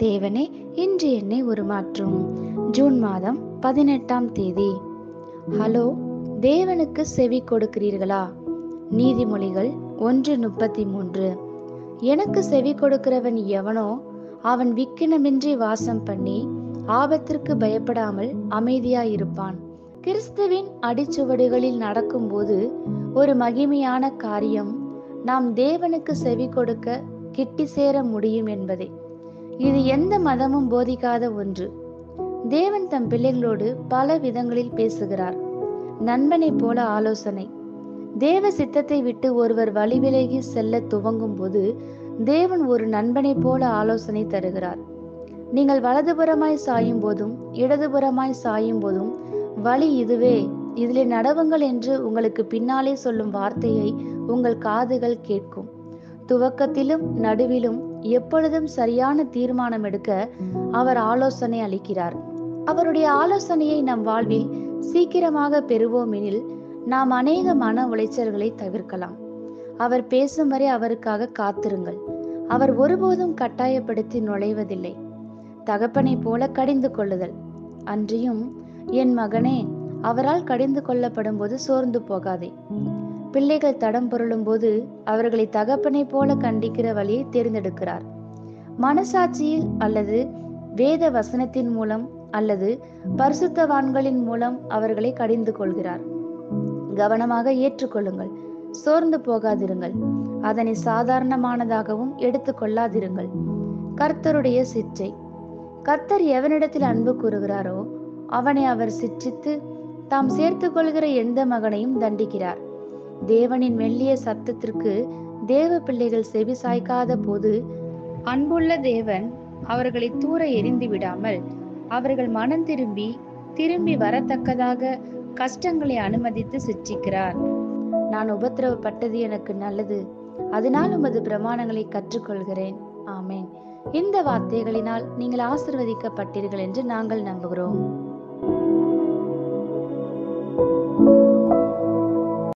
தேவனே, இன்று என்னை உருமாற்றும். ஜூன் மாதம் 18ஆம் தேதி. ஹலோ, தேவனுக்கு செவி கொடுக்கிறீர்களா? நீதிமொழிகள் 1:33. எனக்கு செவி கொடுக்கிறவன் எவனோ அவன் விக்கினமின்றி வாசம் பண்ணி ஆபத்திற்கு பயப்படாமல் அமைதியாயிருப்பான். கிறிஸ்துவின் அடிச்சுவடுகளில் நடக்கும்போது ஒரு மகிமையான காரியம் நாம் தேவனுக்கு செவி கொடுக்க கிட்டி சேர முடியும் என்பதே. இது எந்த மதமும் போதிக்காத ஒன்று. தேவன் தம் பிள்ளைகளோடு பல விதங்களில் பேசுகிறார். நண்பனை போல ஆலோசனை. தேவ சித்தத்தை விட்டு ஒருவர் வழிவிலகி செல்ல துவங்கும் போது தேவன் ஒரு நண்பனை போல ஆலோசனை தருகிறார். நீங்கள் வலதுபுறமாய் சாயும் போதும் இடதுபுறமாய் சாயும் போதும் வழி இதுவே, இதிலே நடவுங்கள் என்று உங்களுக்கு பின்னாலே சொல்லும் வார்த்தையை உங்கள் காதுகள் கேட்கும். துவக்கத்திலும் நடுவிலும் எப்பொழுதும் சரியான தீர்மானம் எடுக்க அவர் ஆலோசனை அளிக்கிறார். அவருடைய ஆலோசனையை நம் வாழ்வில் சீக்கிரமாக பெறுவோம் எனில் நாம் அநேக மன உளைச்சல்களை தவிர்க்கலாம். அவர் பேசும் வரை அவருக்காக காத்திருங்கள். அவர் ஒருபோதும் கட்டாயப்படுத்தி நுழைவதில்லை. தகப்பனை போல கடிந்து கொள்ளுதல். அன்றியும், என் மகனே, அவரால் கடிந்து கொள்ளப்படும் போது சோர்ந்து போகாதே. பிள்ளைகள் தடம் புரளும் போது அவர்களை தகப்பனை போல கண்டிக்கிற வழியை தேர்ந்தெடுக்கிறார். மனசாட்சியில் அல்லது வேத வசனத்தின் மூலம் அல்லது பரிசுத்தவான்களின் மூலம் அவர்களை கடிந்து கொள்கிறார். கவனமாக ஏற்றுக்கொள்ளுங்கள். சோர்ந்து போகாதிருங்கள். அதனை சாதாரணமானதாகவும் எடுத்துக்கொள்ளாதிருங்கள். கர்த்தருடைய சிற்றை. கர்த்தர் எவனிடத்தில் அன்பு கூறுகிறாரோ அவனை அவர் சிற்றித்து தாம் சேர்த்து கொள்கிற எந்த மகனையும் தண்டிக்கிறார். தேவனின் மெல்லிய சத்தத்திற்கு தேவ பிள்ளைகள் செவி சாய்க்காத போது அன்புள்ள தேவன் அவர்களை தூர எறிந்து விடாமல் அவர்கள் மனம் திரும்பி வரத்தக்கதாக கஷ்டங்களை அனுமதித்து சிற்றிக்கிறார். நான் உபத்திரவப்பட்டது எனக்கு நல்லது, அதனால் உமது பிரமாணங்களை கற்றுக்கொள்கிறேன். ஆமேன். இந்த வார்த்தைகளினால் நீங்கள் ஆசீர்வதிக்கப்பட்டீர்கள் என்று நாங்கள் நம்புகிறோம்.